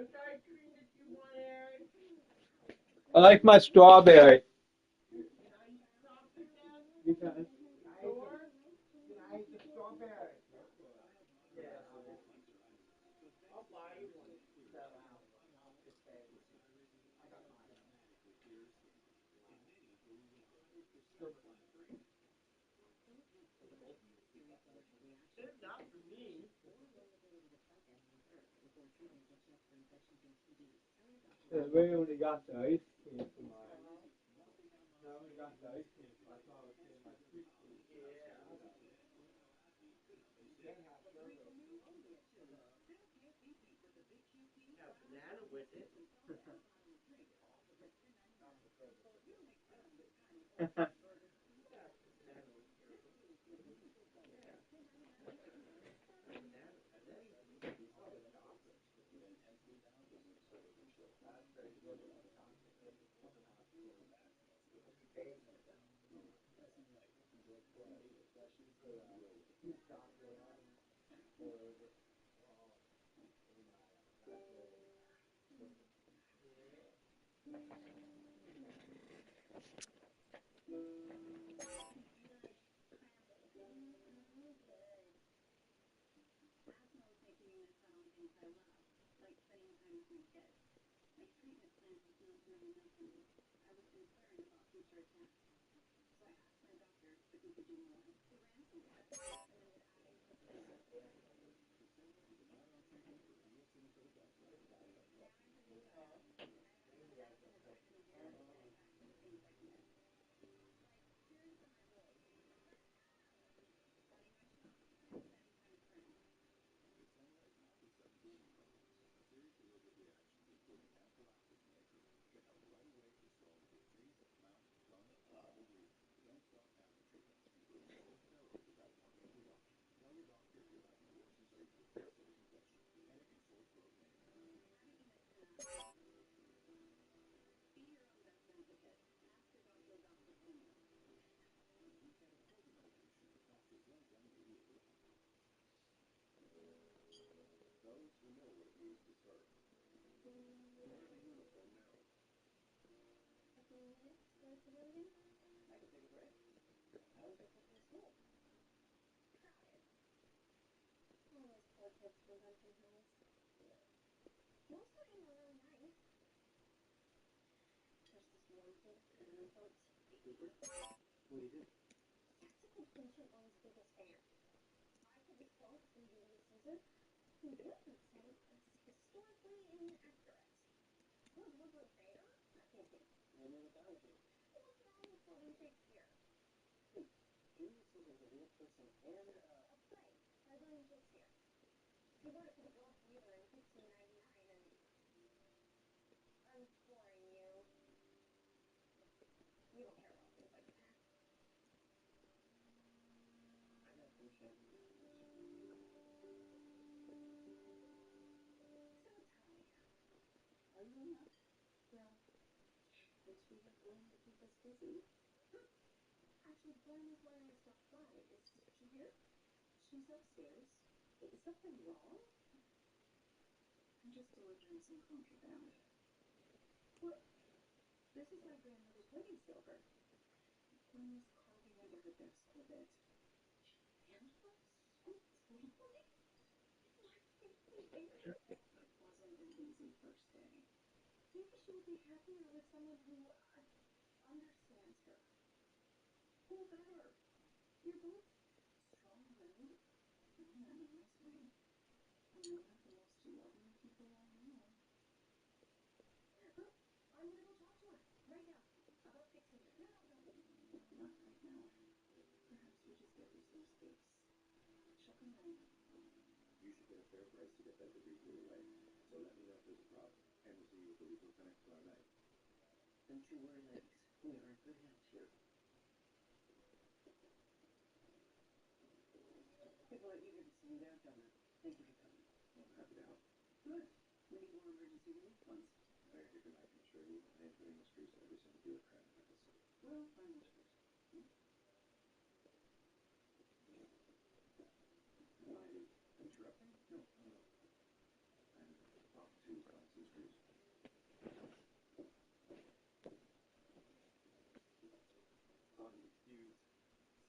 Which ice cream did you want, Aaron? I like my strawberry. We only got the ice cream for mine. I only got the ice cream. I thought I was getting my sweet tea.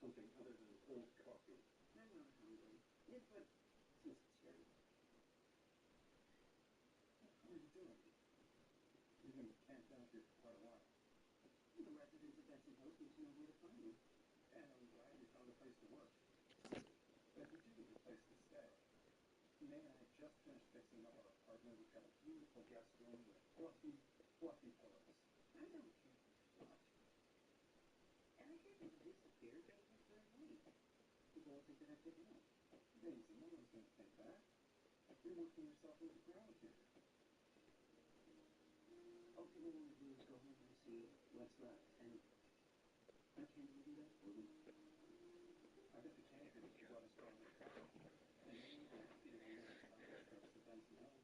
something other than old coffee. I'm not hungry. Yeah, but this is Terry. How are you doing? You've been camped out here for quite a while. The residents of Benson Hills need to know where to find me. And I'm glad you found a place to work. But you do need a place to stay. May and I just finished fixing up our apartment. We've got a beautiful guest room with fluffy pillows. I don't care for fluff. And I can't disappear. They look very late. People will think that I've given up. Daisy, no one's going to think that. You're working yourself into the ground here. All people want to do is go home and see what's left. And I can't even do that for them. I bet you can't even if you brought us down the car. And maybe they're happy to go with side trips to Benson Hills.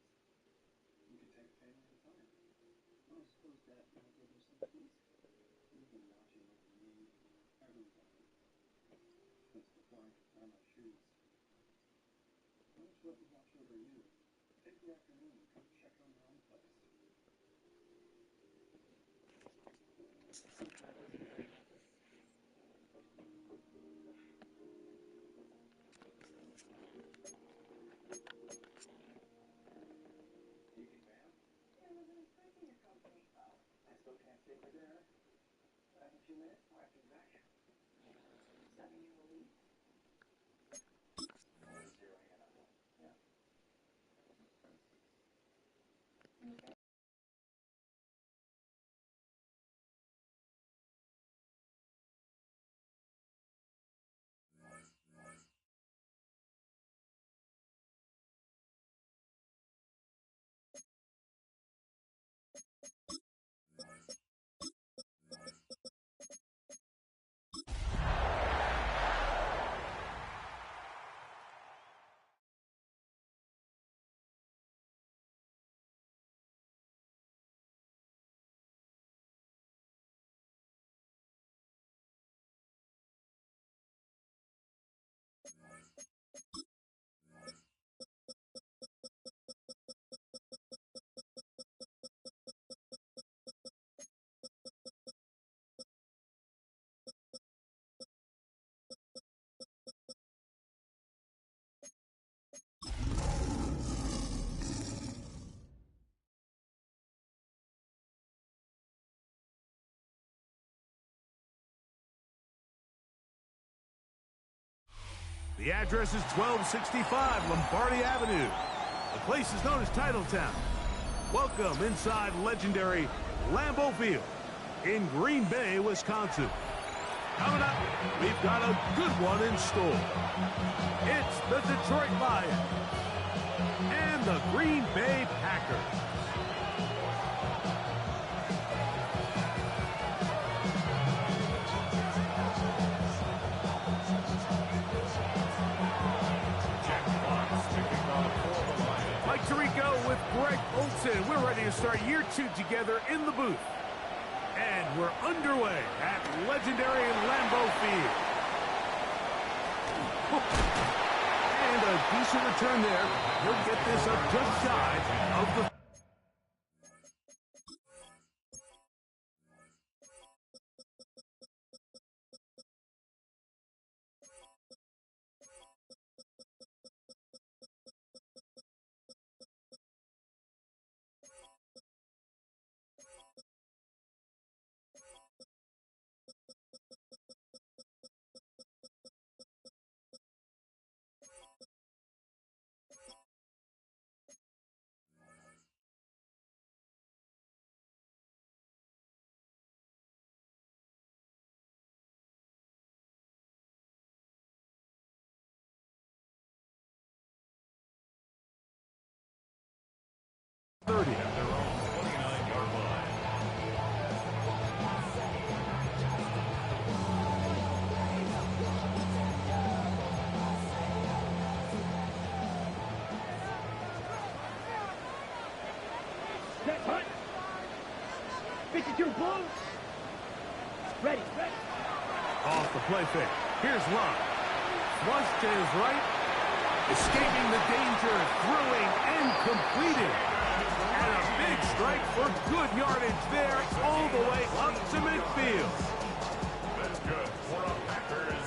You could take a family at a time. Well, I suppose that might give them some peace. You've been watching over me, everybody, since before I could tie my shoes. Why don't you let me watch over you? Take the afternoon and come check on your own place. Evening, ma'am. I wasn't expecting your company. I still can't take you there. I have a few minutes before I have to be back. Does that mean you will leave? Zeroing in on that. Yeah. Okay. The address is 1265 Lombardi Avenue. The place is known as Titletown. Welcome inside legendary Lambeau Field in Green Bay, Wisconsin. Coming up, we've got a good one in store. It's the Detroit Lions and the Green Bay Packers. Mike Tirico with Greg Olson. We're ready to start year 2 together in the booth. And we're underway at legendary Lambeau Field. And a decent return there. He'll get this up just shy of the... At their own 29-yard line. Set, hut. 52 blue. Ready. Off the play fake. Here's Love. Flush to his right. Escaping the danger. Throwing and completing. And a big strike for good yardage there all the way up to midfield. That's good. For our Packers,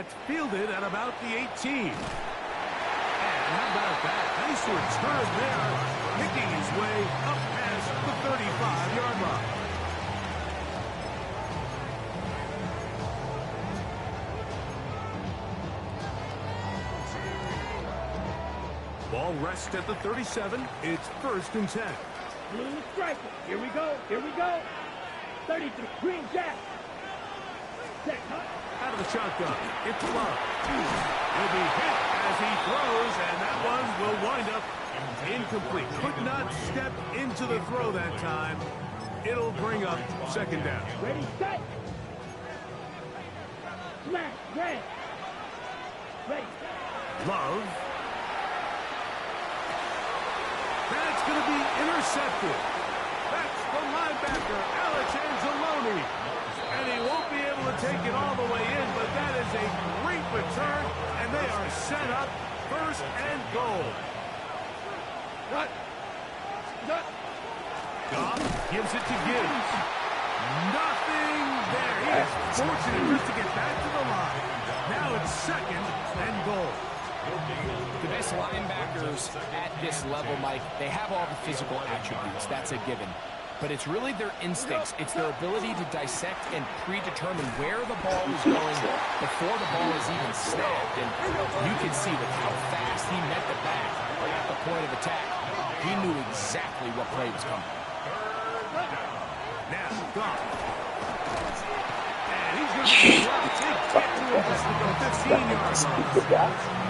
That's fielded at about the 18. And how about that? Nice return there, picking his way up past the 35-yard line. Ball rests at the 37. It's 1st and 10. Blue striker. Here we go. Here we go. 33. Green jack. Set cut. Out of the shotgun. It's Love. He'll be hit as he throws, and that one will wind up incomplete. Could not step into the throw that time. It'll bring up 2nd down. Ready, set. Smash. Red. Ready. Love. That's going to be intercepted. That's the linebacker, Alex Anzalone. And he won't be able to take it all the way in, but that is a great return, and they are set up 1st and goal. Goff gives it to Gibbs. Nothing there. He is fortunate just to get back to the line. Now it's 2nd and goal. The best linebackers at this level, Mike, they have all the physical attributes. That's a given. But it's really their instincts. It's their ability to dissect and predetermine where the ball is going before the ball is even snapped. And you can see with how fast he met the back at the point of attack, he knew exactly what play was coming. Now, Goff. And he's going to be dropped. They get to him just at the 15-yard line.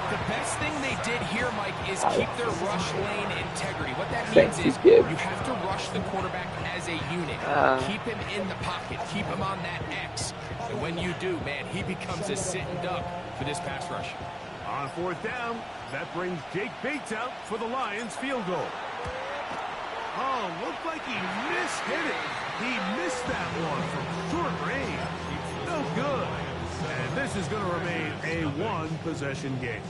The best thing they did here, Mike, is keep their rush lane integrity. What that means is you have to rush the quarterback as a unit. Keep him in the pocket. Keep him on that X. And when you do, man, he becomes a sitting duck for this pass rush. On 4th down, that brings Jake Bates out for the Lions field goal. Oh, looked like he mishit it. He missed that one from short range. No good. And this is going to remain a one-possession game.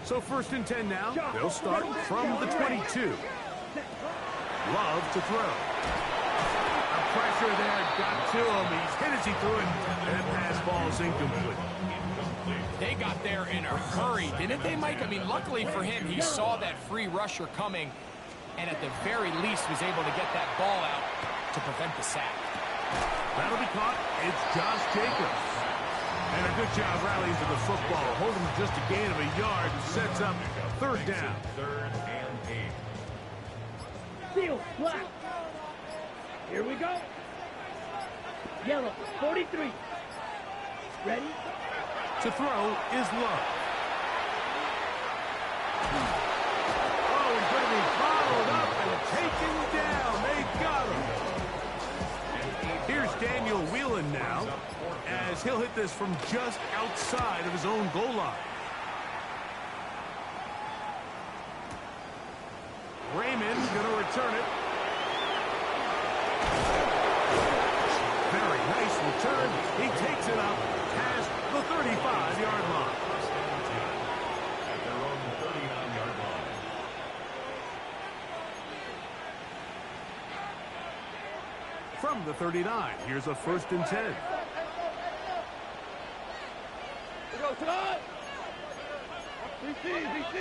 So 1st and 10 now. They'll start from the 22. Love to throw. A pressure there got to him. He's hit as he threw it, and the pass ball's incomplete. They got there in a hurry, didn't they, Mike? I mean, luckily for him, he saw that free rusher coming, and at the very least was able to get that ball out to prevent the sack. That'll be caught. It's Josh Jacobs. And a good job rallying to the football. Holding just a gain of a yard and sets up 3rd down. 3rd and 8. Seal. Black. Here we go. Yellow. 43. Ready. To throw is Love. Oh, he's going to be followed up and taken down. They got him. Here's Daniel Whelan now, as he'll hit this from just outside of his own goal line. Raymond's going to return it. Very nice return. He takes it up past the 35-yard line. At their own 39-yard line. From the 39, here's a 1st and 10. BC.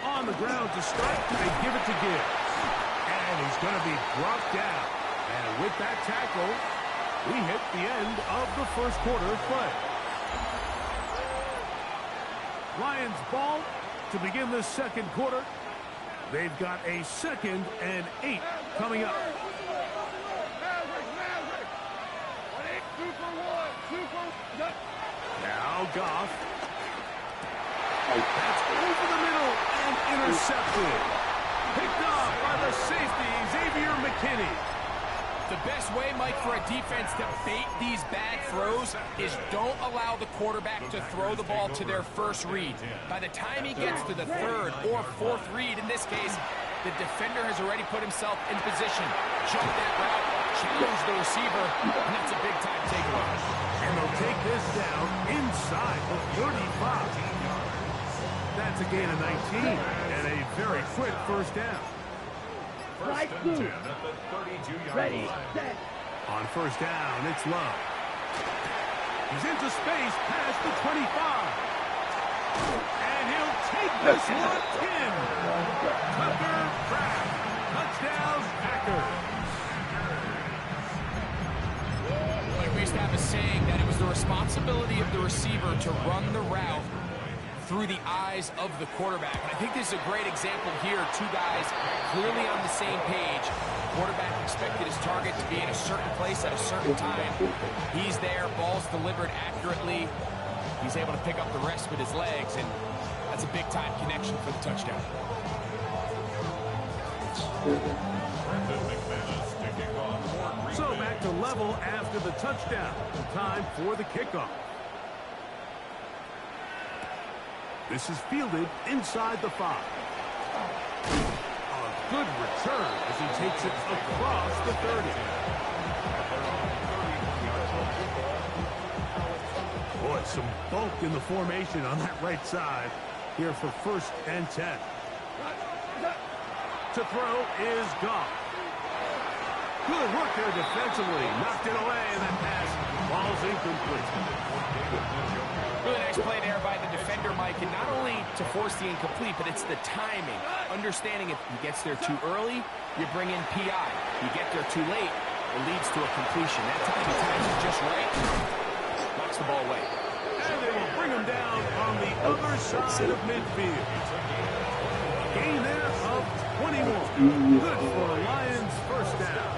On the ground to start, they give it to Gibbs. And he's going to be brought down. And with that tackle, we hit the end of the 1st quarter of play. Lions ball to begin the 2nd quarter. They've got a 2nd and 8 coming up. Now Goff. That's over the middle and intercepted. Picked off by the safety, Xavier McKinney. The best way, Mike, for a defense to bait these bad throws is don't allow the quarterback to throw the ball to their first read. By the time he gets to the 3rd or 4th read, in this case, the defender has already put himself in position. Jump that route, challenge the receiver, and that's a big-time takeaway. And they'll take this down inside the 35. That's a gain of 19. And And a very quick first down. Right First and through. 10 at the 32-yard Ready, line. set. On first down, it's Love. He's into space past the 25. And he'll take this one in. Tucker Craft. Touchdown, Packers. Like we used to have a saying that it was the responsibility of the receiver to run the route through the eyes of the quarterback. And I think this is a great example here. Two guys clearly on the same page. Quarterback expected his target to be in a certain place at a certain time. He's there, ball's delivered accurately. He's able to pick up the rest with his legs, and that's a big-time connection for the touchdown. So back to level after the touchdown. Time for the kickoff. This is fielded inside the 5. A good return as he takes it across the 30. Boy, some bulk in the formation on that right side here for first and 10. To throw is Goff. Good work there defensively. Knocked it away, and that pass falls incomplete. Really nice play there by the defender, Mike, and not only to force the incomplete, but it's the timing. Understanding if he gets there too early, you bring in PI. You get there too late, it leads to a completion. That time he times it just right, knocks the ball away. And they will bring him down on the other side of midfield. A gain there of 21. Good for Lions first down.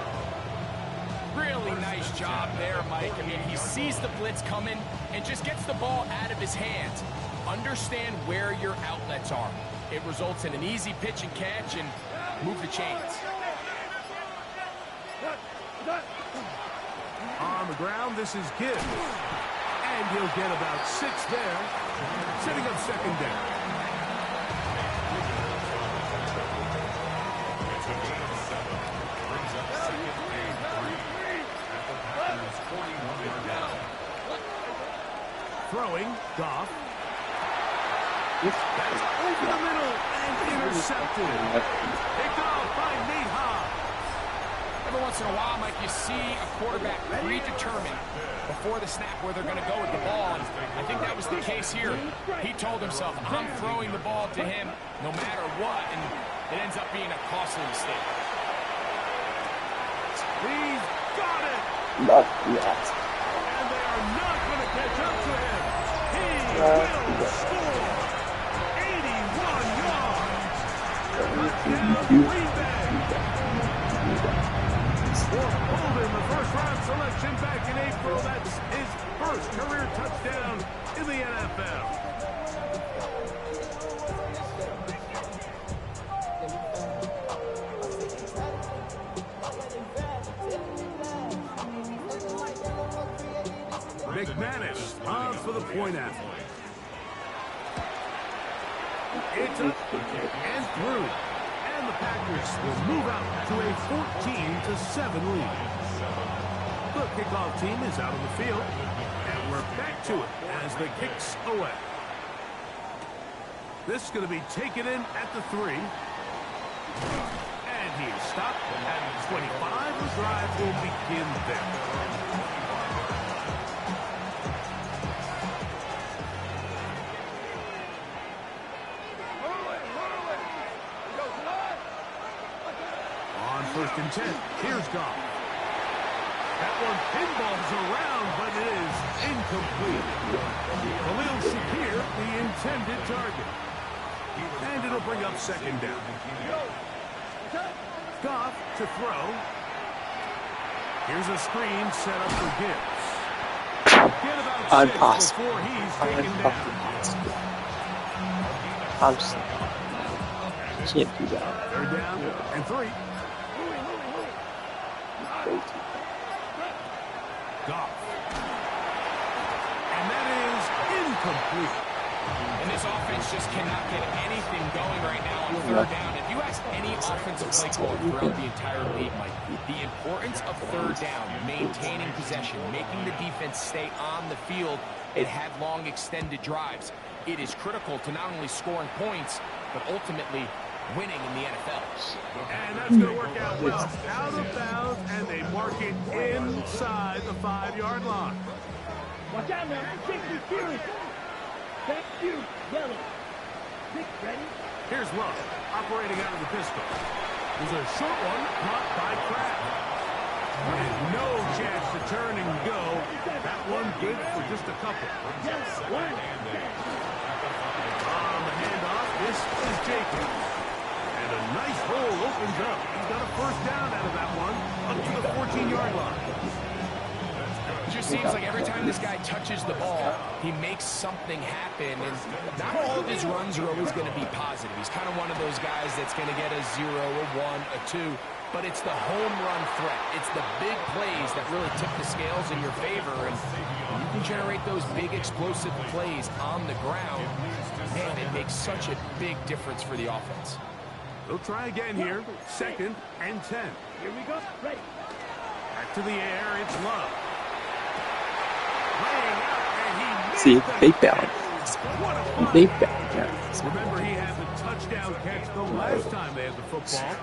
Really nice job there, Mike. I mean, he sees the blitz coming and just gets the ball out of his hands. Understand where your outlets are. It results in an easy pitch and catch and move the chains. On the ground, this is Gibbs. And he'll get about 6 there, setting up second down. It's a gain of 7. Brings up second and 3 at the Packers' 41-yard line. Throwing, Goff. That's over the middle and intercepted. Picked off by Nate Hobbs. Every once in a while, Mike, you see a quarterback predetermined before the snap where they're going to go with the ball, and I think that was the case here. He told himself, I'm throwing the ball to him no matter what, and it ends up being a costly mistake. He's got it. Not yet. And they are not going to catch up to him. He will score. 81 yards. Touchdown, Green Bay. Holden, the first-round selection back in April. That's his first career touchdown in the NFL. McManus on for the point after. It's up and through. And the Packers will move out to a 14-7 lead. The kickoff team is out on the field, and we're back to it as the kick's away. This is going to be taken in at the 3. And he is stopped at 25. The drive will begin there. First and 10. Here's Goff. That one pinballs around, but it is incomplete. Khalil Shakir, the intended target. And it'll bring up second down. Goff to throw. Here's a screen set up for Gibbs. Get about 6 before he's taken down. Can't do that. Third down and 3. Goff. And that is incomplete. And this offense just cannot get anything going right now on third down. If you ask any offensive play caller throughout the entire league, Mike, the importance of third down, maintaining possession, making the defense stay on the field and have long extended drives. It is critical to not only scoring points, but ultimately winning in the NFL. And that's going to work out well. Out of bounds, and they mark it inside the 5-yard line. Watch out now. Jake, be serious. Thank you. Yellow. Pick ready. Here's Love, operating out of the pistol. There's a short one, caught by Kraft. And no chance to turn and go. That one good for just a couple. On the handoff, this is Jacobs. And a nice hole opens up. He's got a first down out of that one, up to the 14-yard line. It just seems like every time this guy touches the ball, he makes something happen. And not all of his runs are always going to be positive. He's kind of one of those guys that's going to get a 0, a 1, a 2. But it's the home run threat. It's the big plays that really tip the scales in your favor. And you can generate those big explosive plays on the ground. Man, it makes such a big difference for the offense. They'll try again here. 2nd and 10. Here we go. Ready. Back to the air. It's Love. Laying out, and he See, missed they the balance. catch. What a fun They catch. balance. Remember, he had the touchdown catch the last time they had the football.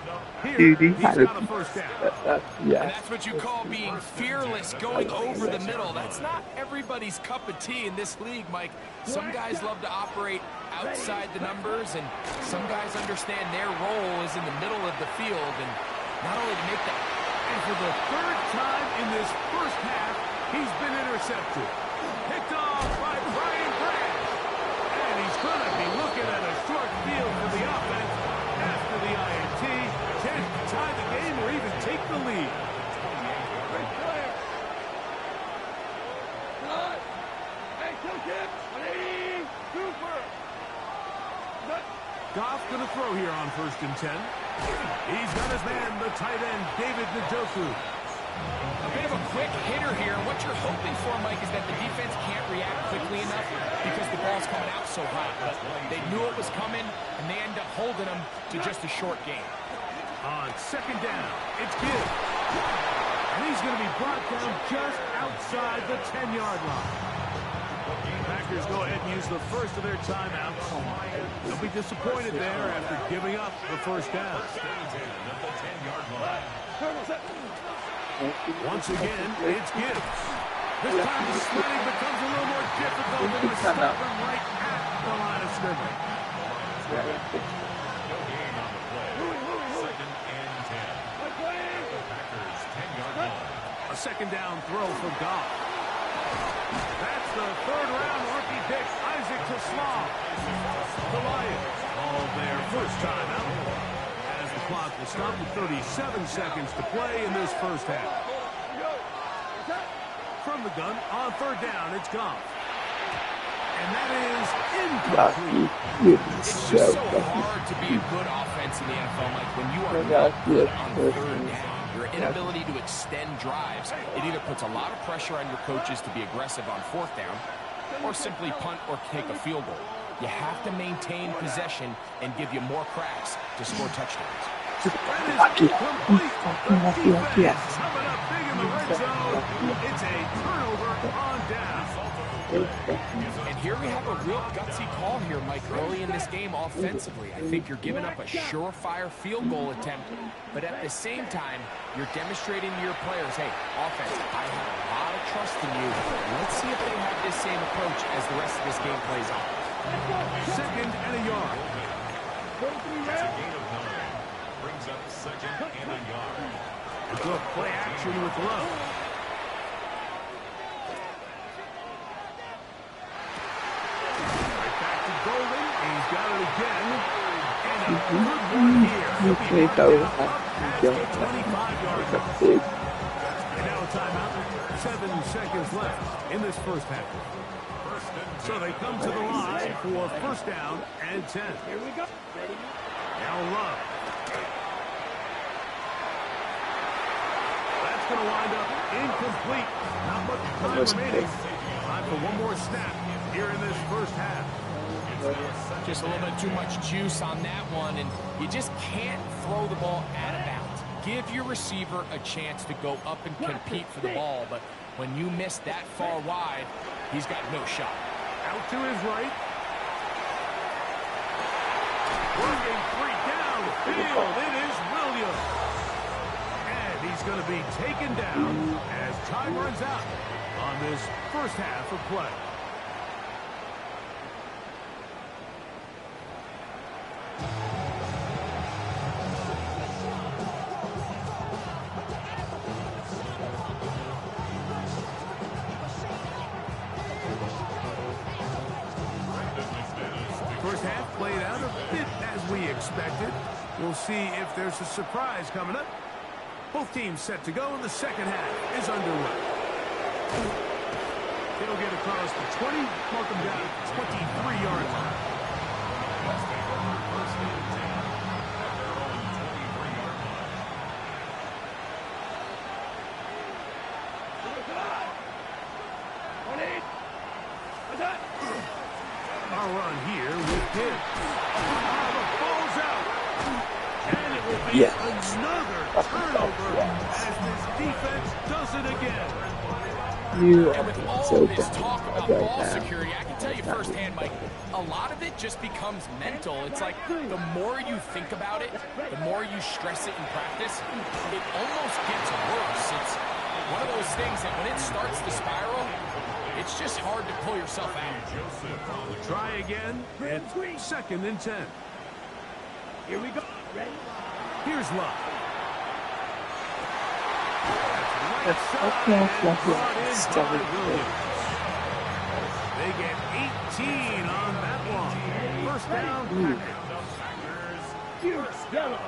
Here, Dude, he's got a first down. And Yeah. that's what you call being fearless, going over the middle. That's not everybody's cup of tea in this league, Mike. Some guys love to operate outside the numbers, and some guys understand their role is in the middle of the field. And not only to make that, And for the 3rd time in this first half, he's been intercepted. Picked off by Brian Grant. And he's going to be looking at a short field for the offense after the INT. Chance to tie the game or even take the lead. Goff going to throw here on 1st and 10. He's got his man, the tight end, David Njoku. a bit of a quick hitter here. And what you're hoping for, Mike, is that the defense can't react quickly enough because the ball's coming out so hot. But they knew it was coming, and they end up holding them to just a short game. On 2nd down, it's Gibbs. And he's going to be brought down just outside the 10-yard line. Packers go ahead and use the first of their timeouts. They'll be disappointed there after giving up the first down. Once again, it's Gibbs. This time the sliding becomes a little more difficult than the stop him right at the line of scrimmage. A 2nd down throw for Goff. That's the 3rd-round rookie pick, Isaac Taslam. The Lions call their first timeout as the clock will stop with 37 seconds to play in this first half. From the gun, on 3rd down, it's Goff. And that is incomplete. It's just so hard to be a good offense in the NFL, Mike, when you are not good on 3rd down. Your inability to extend drives, it either puts a lot of pressure on your coaches to be aggressive on 4th down or simply punt or kick a field goal. You have to maintain possession and give you more cracks to score touchdowns. Coming up big in the red zone. It's a turnover on down. And here we have a real gutsy call here, Mike, early in this game offensively. I think you're giving up a surefire field goal attempt, but at the same time, you're demonstrating to your players, hey, offense, I have a lot of trust in you. Let's see if they have this same approach as the rest of this game plays out. 2nd and a yard. That's a gain of 9. Brings up 2nd and a yard. Good play action with Love. Right back to Golden. He's got it again. And a good one here. He'll be brought down up past the 25-yard line. And now a timeout. 7 seconds left in this first half. So they come to the line for 1st down and 10. Here we go. Ready? Now Love. That's going to wind up incomplete. Not much time remaining. Time for one more snap here in this first half. Just a little bit too much juice on that one, and you just can't throw the ball out of bounds. Give your receiver a chance to go up and compete for the ball, but when you miss that far wide, he's got no shot. Out to his right. Working free downfield. It is Williams. And he's going to be taken down as time runs out on this first half of play. First half played out a bit as we expected. We'll see if there's a surprise coming up. Both teams set to go, and the second half is underway. He'll get across the 20, mark him down at the 23-yard line. First and 10 at their own 23-yard line. Our run here with Gibbs. The ball's out. And it will be another turnover as this defense does it again. You And are with being all so of this bad talk about right ball now. security, I can tell you firsthand, Mike, a lot of it just becomes mental. It's like the more you think about it, the more you stress it in practice, it almost gets worse. It's one of those things that when it starts to spiral, it's just hard to pull yourself out. Try again. It's second and 10. Here we go. Ready? Here's Love. Okay, They get 18 on that one. First down. Huge yellow.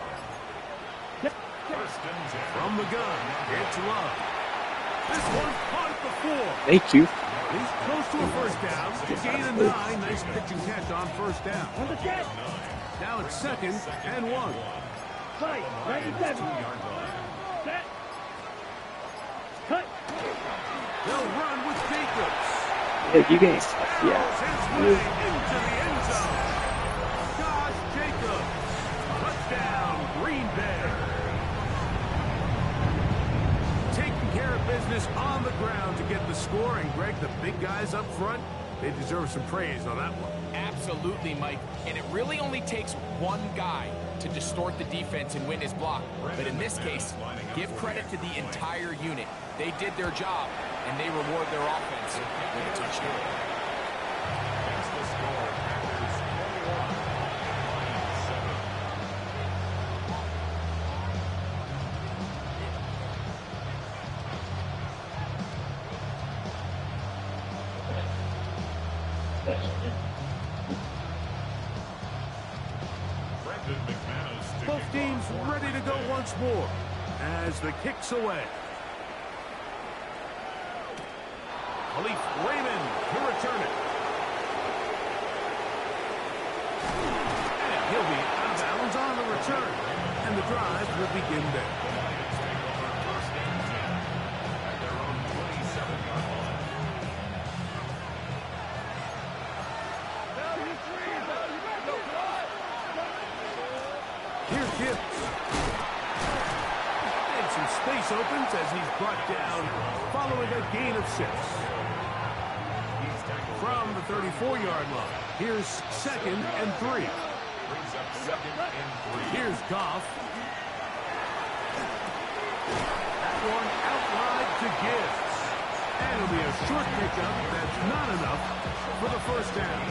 First and 10. From the gun, it's Love. This one caught at the 4. Thank you. He's close to a first down. Gain of 9. Nice pitch and catch on first down. On the set. Now it's second and 1. Fight. 97. Set. Cut. They'll run with Jacobs. Yeah, you guys. Yeah. His way into the end zone. Josh Jacobs. Touchdown, Green Bay. Taking care of business on the ground to get the score. And Greg, the big guys up front, they deserve some praise on that one. Absolutely, Mike. And it really only takes one guy to distort the defense and win his block. But in this case, give credit to the entire unit. They did their job, and they reward their offense with a touchdown. That's the score. Packers 27. Both teams ready to go once more as the kick's away. Khalif Raymond to return it. And he'll be out of bounds on the return. And the drive will begin there. First and 10 at their own 27-yard line. Here's Gibbs. And some space opens as he's brought down following a gain of 6. From the 34-yard line, here's second and 3. Brings up second and 3. Here's Goff. That one out wide to Gibbs. And it'll be a short pickup that's not enough for the first down.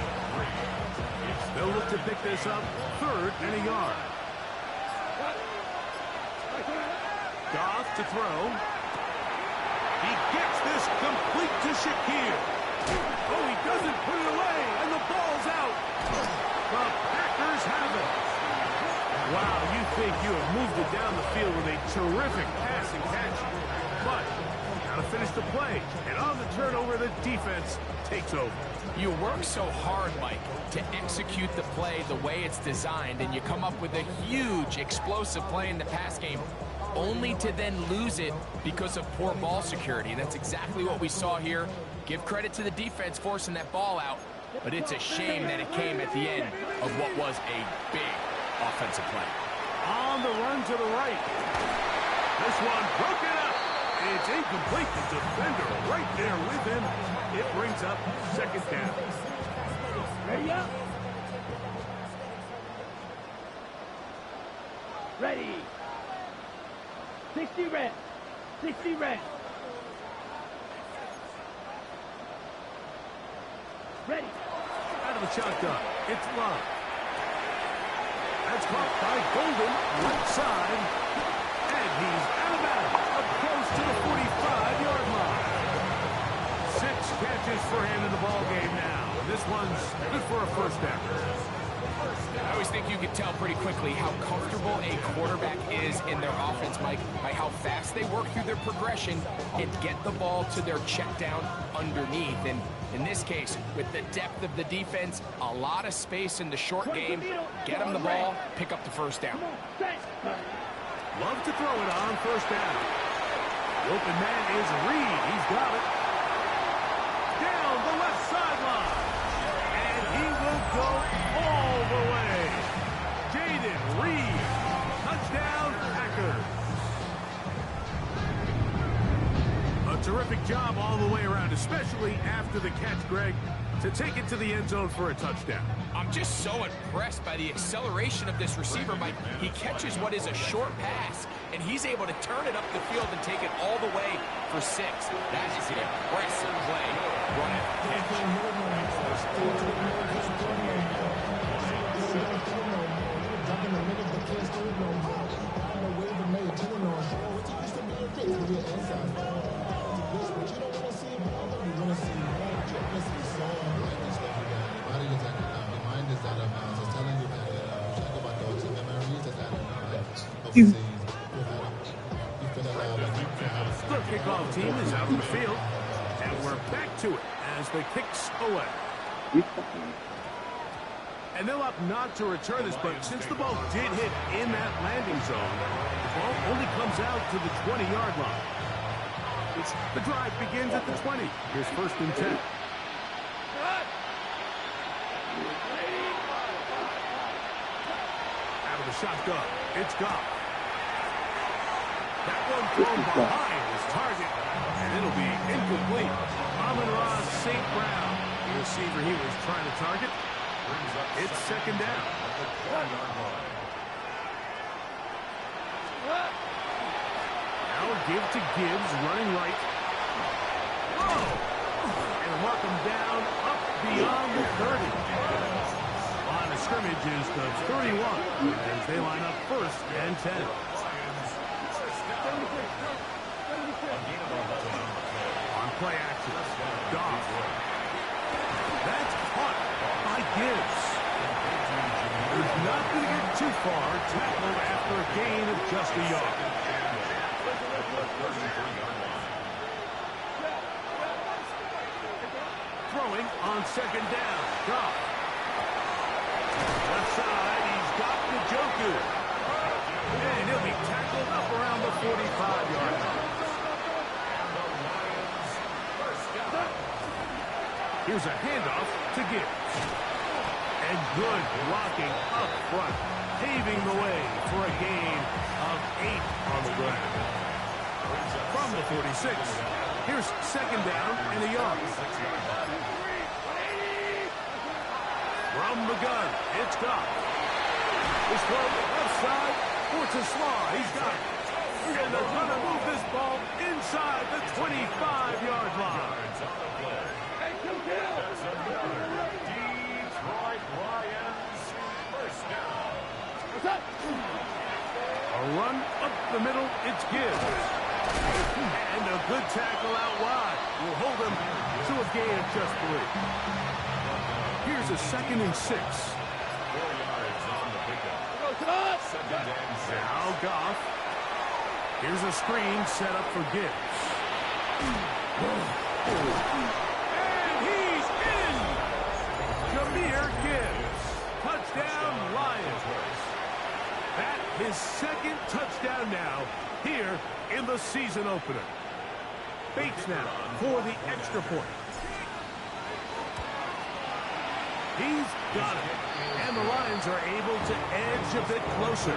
They'll look to pick this up third and a yard. Goff to throw. He gets this complete to Shakir. Oh, he doesn't put it away, and the ball's out. The Packers have it. Wow, you think you have moved it down the field with a terrific pass and catch. But gotta finish the play, and on the turnover, the defense takes over. You work so hard, Mike, to execute the play the way it's designed, and you come up with a huge, explosive play in the pass game, only to then lose it because of poor ball security. That's exactly what we saw here. Give credit to the defense forcing that ball out, but it's a shame that it came at the end of what was a big offensive play. On the run to the right. This one broken up. It's incomplete. The defender right there with him. It brings up second down. Ready up. Ready. 60 red. 60 red. Ready. Out of the shotgun. It's Love. That's caught by Golden, right side. And he's out of bounds, up close to the 45-yard line. 6 catches for him in the ball game now. And this one's good for a first down. I always think you can tell pretty quickly how comfortable a quarterback is in their offense, Mike, by how fast they work through their progression and get the ball to their check down underneath. And in this case, with the depth of the defense, a lot of space in the short game, get them the ball, pick up the first down. Love to throw it on first down. The open man is Reed. He's got it. Down the left sideline. And he will go all the way. Jaden Reed. Touchdown, Packers. A terrific job all the way around, especially after the catch, Greg, to take it to the end zone for a touchdown. I'm just so impressed by the acceleration of this receiver, Mike. He catches what is a short pass, and he's able to turn it up the field and take it all the way for 6. That is an impressive play. Run after The kickoff team is out of the field, and we're back to it as the kick's away. And they'll opt not to return this, but since the ball did hit in that landing zone, the ball only comes out to the 20-yard line. The drive begins at the 20. Here's 1st and 10. Out of the shotgun, it's Goff. That one thrown behind his target, and it'll be incomplete. Amon-Ra St. Brown, the receiver he was trying to target. It's 2nd down. Now give to Gibbs, running right. Whoa! And mark him down up beyond the 30. Line of scrimmage is the 31 as they line up 1st and 10. On play action, Goff. That's caught by Gibbs. He's not going to get too far, tackled after a gain of just a yard. Throwing on 2nd down, Goff. Left side, he's got Njoku. And he'll be tackled up around the 45-yard line. Here's a handoff to Gibbs. And good blocking up front, paving the way for a gain of 8 on the ground. From the 46, here's 2nd down and a yard. From the gun, it's Goff. This throw left side, towards a slaw. He's got it. And they're going to move this ball inside the 25-yard line. Detroit Lions, 1st down. A run up the middle, it's Gibbs. And a good tackle out wide will hold him to a gain of just 3. Here's a 2nd and 6. 4 yards on the pickup. 2nd and 6. Now Goff. Here's a screen set up for Gibbs. And he's in! Jahmyr Gibbs. Touchdown, Lions. That his 2nd touchdown now here in the season opener. Bates now for the extra point. He's got it. And the Lions are able to edge a bit closer.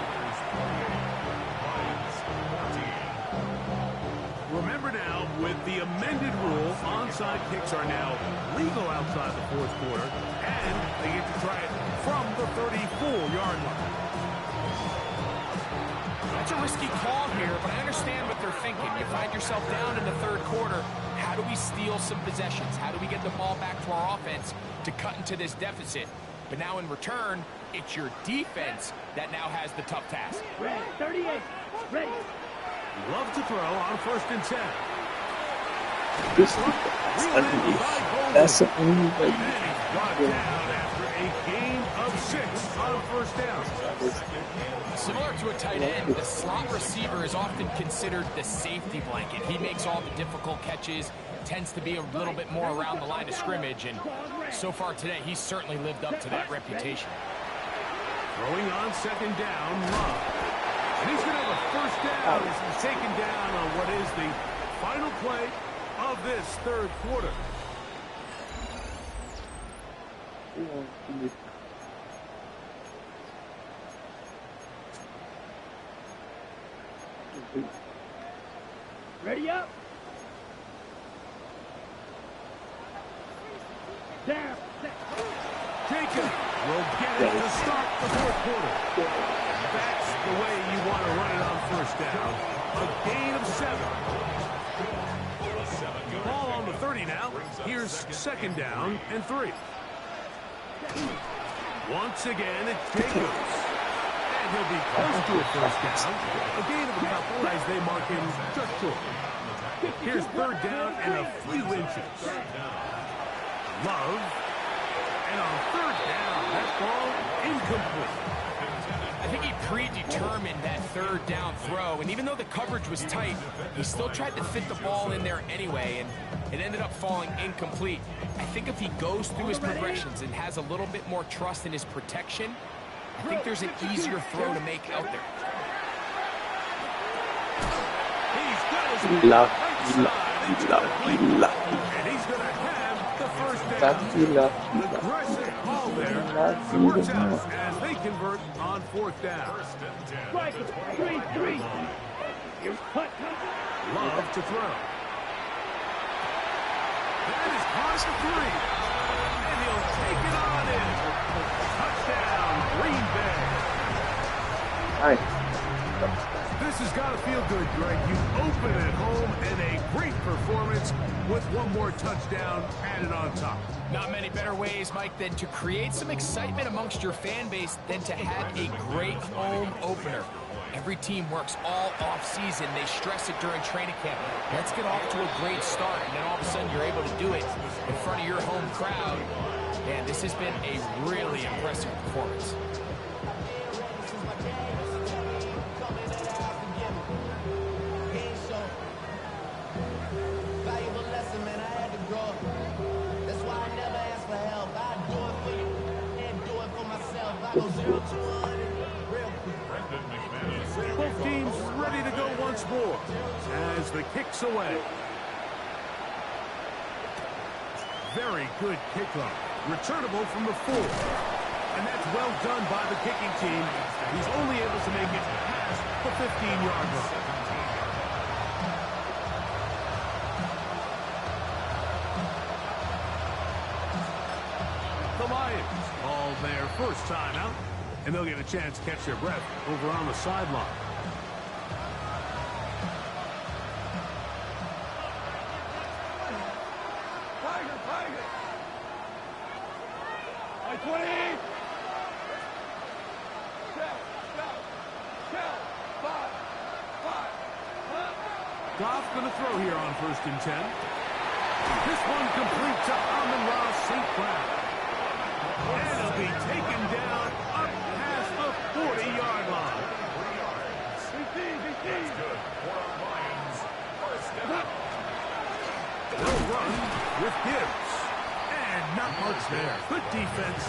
Remember now, with the amended rule, onside kicks are now legal outside the 4th quarter, and they get to try it from the 34-yard line. That's a risky call here, but I understand what they're thinking. You find yourself down in the third quarter. How do we steal some possessions? How do we get the ball back to our offense to cut into this deficit? But now in return, it's your defense that now has the tough task. Ready, 38, ready. Love to throw on 1st and 10. This defense, that's the only way you can Brought win. down after a gain of 6 on 1st down. Similar to a tight end, the slot receiver is often considered the safety blanket. He makes all the difficult catches, tends to be a little bit more around the line of scrimmage, and so far today, he's certainly lived up to that reputation. Throwing on 2nd down, Love. And he's going to have a 1st down as he's taken down on what is the final play of this 3rd quarter. Ready up. Down. Jacob will get it to start the 4th quarter. That's the way you want to run it on 1st down. A gain of 7. Ball on the 30 now. Here's 2nd down and 3. Once again, it's Jacobs. And he'll be close to a 1st down. A gain of a couple as they mark him just short. Here's 3rd down and a few inches. Love. And on 3rd down, that ball incomplete. I think he predetermined that 3rd down throw, and even though the coverage was tight, he still tried to fit the ball in there anyway, and it ended up falling incomplete. I think if he goes through his progressions and has a little bit more trust in his protection, I think there's an easier throw to make out there. He's got his Lucky. and he's going to have the 1st down. Aggressive ball there. Works out as they convert on 4th down. Strike it. 3-3. Here's cut. Love to throw. That is hard to 3. And he'll take it on in. Touchdown, Green Bay. Nice. This has got to feel good, Greg. You open at home and a great performance with one more touchdown added on top. Not many better ways, Mike, than to create some excitement amongst your fan base than to have a great home opener. Every team works all off-season. They stress it during training camp. Let's get off to a great start, and then all of a sudden you're able to do it in front of your home crowd. Man, this has been a really impressive performance. Both teams ready to go once more as the kick's away. Very good kickoff. Returnable from the 4. And that's well done by the kicking team. He's only able to make it past the 15-yard line. The Lions call their first timeout, and they'll get a chance to catch their breath over on the sideline. Tiger! I 20! Shell! 5! Goff going to throw here on 1st and 10. This one complete to Amon-Ra St. Brown. And it'll be taken down up past the 40-yard line. That's good for our Lions. 1st down. They'll run with Gibbs. And not much there. Good defense.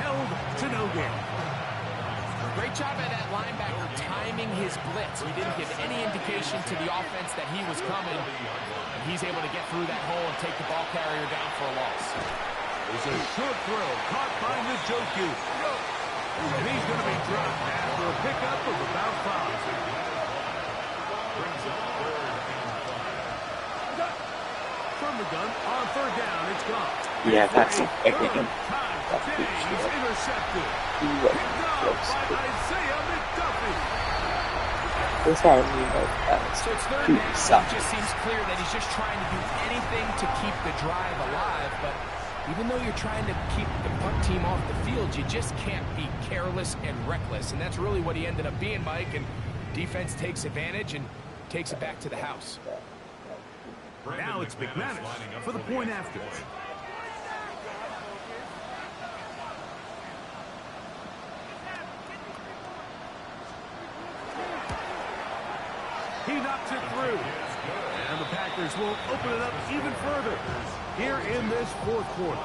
Held to no gain. Great job by that linebacker timing his blitz. He didn't give any indication to the offense that he was coming. And he's able to get through that hole and take the ball carrier down for a loss. It's a short throw caught by Njoku. And he's going to be dropped after a pickup of about 5. From the gun on 3rd down, it's gone. Yeah, that's a picking him. He's intercepted. He was Picked close. off by Isaiah McDuffie. That's how I mean by that. So it's third Dude, down. stop. It just seems clear that he's just trying to do anything to keep the drive alive. But even though you're trying to keep the punt team off the field, you just can't be careless and reckless. And that's really what he ended up being, Mike. And defense takes advantage and takes it back to the house. Now it's McManus for the point after. He knocks it through. And the Packers will open it up even further here in this fourth quarter.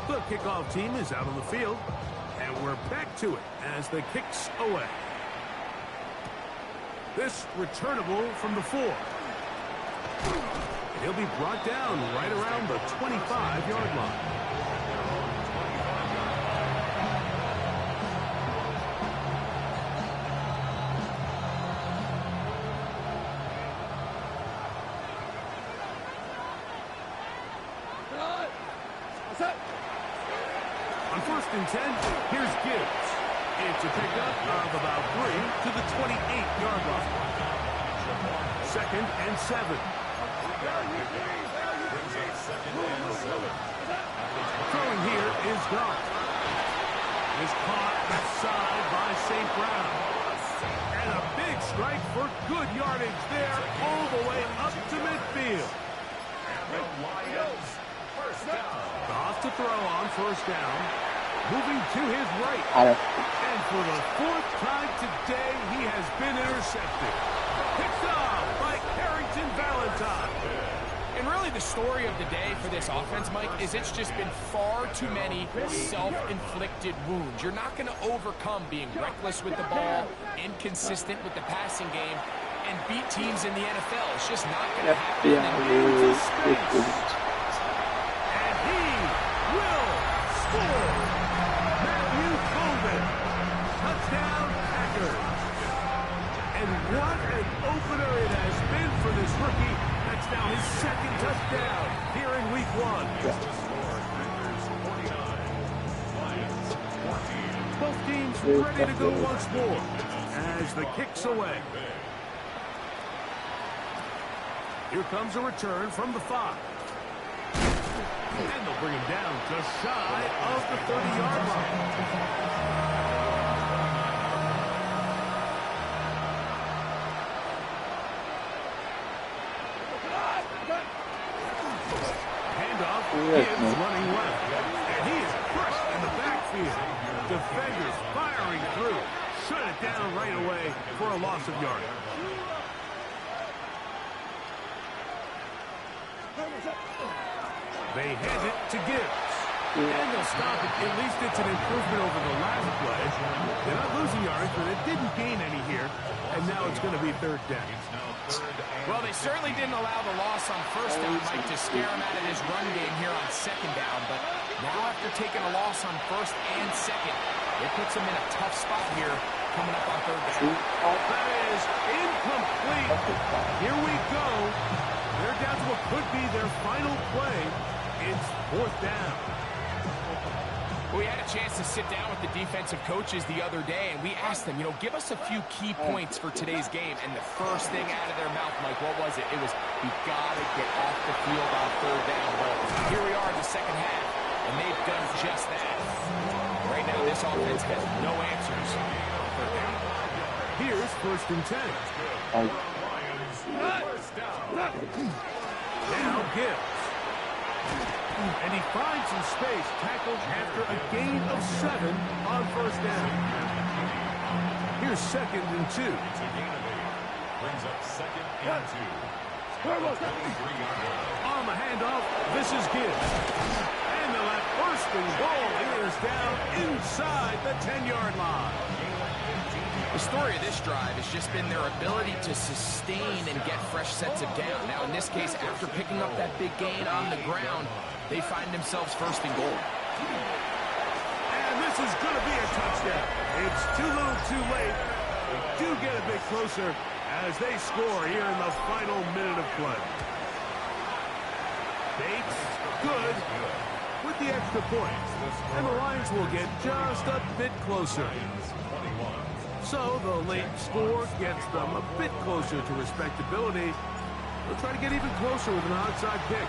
The kickoff team is out on the field. And we're back to it as the kick's away. This returnable from the 4. He'll be brought down right around the 25-yard line. On 1st and 10, here's Gibbs. It's a pickup of about 3 to the 28-yard line. 2nd and 7. Throwing here is Gott. Is caught outside by St. Brown. And a big strike for good yardage there all the way up to midfield. The Lions, first down. Off to throw on 1st down. Moving to his right. And for the 4th time today, he has been intercepted. Picked off by Carrington Valentine. And really the story of the day for this offense, Mike, is it's just been far too many self-inflicted wounds. You're not going to overcome being reckless with the ball, inconsistent with the passing game, and beat teams in the NFL. It's just not going to happen. And he will score. Matthew Colvin. Touchdown, Packers. And what an opener it has been for this rookie. That's now his 2nd touchdown here in week 1. Both teams ready to go once more as the kick's away. Here comes a return from the 5. And they'll bring him down just shy of the 30-yard line. Gibbs running left, and he is crushed in the backfield. Defenders firing through. Shut it down right away for a loss of yardage. They hand it to Gibbs. And they'll stop it. At least it's an improvement over the last play. They're not losing yards, but it didn't gain any here. And now it's going to be 3rd down. Well, they certainly didn't allow the loss on 1st down, Mike, to scare him out of his run game here on 2nd down. But now after taking a loss on 1st and 2nd, it puts him in a tough spot here coming up on 3rd down. That is incomplete. Here we go. They're down to what could be their final play. It's 4th down. We had a chance to sit down with the defensive coaches the other day, and we asked them, give us a few key points for today's game. And the first thing out of their mouth, Mike, what was it? It was, you got to get off the field on 3rd down. Well, here we are in the 2nd half, and they've done just that. Right now, this offense has no answers on 3rd down. Here's 1st and 10. Now Gibbs. And he finds some space, tackled after a gain of 7 on 1st down. Here's 2nd and 2. Brings up 2nd and 2. On the handoff, this is Gibbs. And the left 1st and goal is down inside the 10-yard line. The story of this drive has just been their ability to sustain and get fresh sets of down. Now, in this case, after picking up that big gain on the ground, they find themselves 1st and goal. And this is going to be a touchdown. It's too little too late. They do get a bit closer as they score here in the final minute of play. Bates, good with the extra point. And the Lions will get just a bit closer. So the late score gets them a bit closer to respectability. They'll try to get even closer with an onside kick.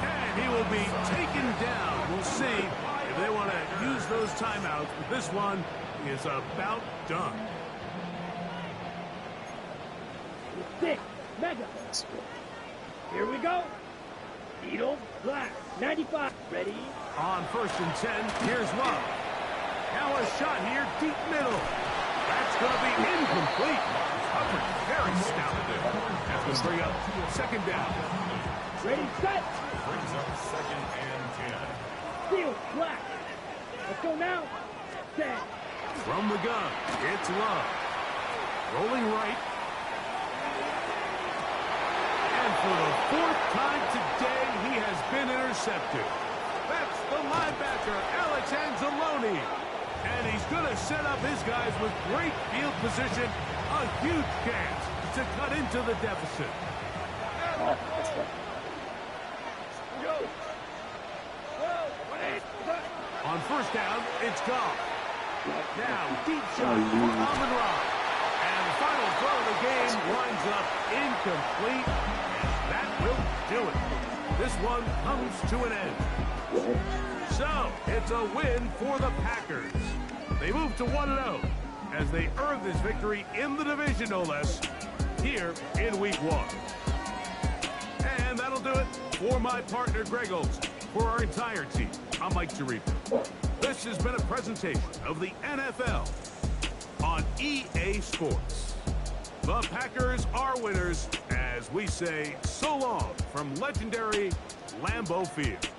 And he will be taken down. We'll see if they want to use those timeouts. But this one is about done. 6, Mega. Here we go. Needle, black, 95. Ready? On 1st and 10, here's Love. Now a shot here, deep middle. That's going to be incomplete. Coverage very stout there. That's going to bring up 2nd down. Ready, set. Brings up 2nd and 10. Field, black. Let's go now. Set. From the gun, it's Love. Rolling right. And for the 4th time today, he has been intercepted. That's the linebacker, Alex Anzalone. And he's going to set up his guys with great field position. A huge chance to cut into the deficit. On 1st down, it's gone. Now, deep shot for Amon-Ra. And the final throw of the game winds up incomplete. And that will do it. This one comes to an end. So, it's a win for the Packers. They move to 1-0 as they earn this victory in the division, no less, here in Week 1. And that'll do it for my partner, Greg Olson. For our entire team, I'm Mike Tirico. This has been a presentation of the NFL on EA Sports. The Packers are winners as we say so long from legendary Lambeau Field.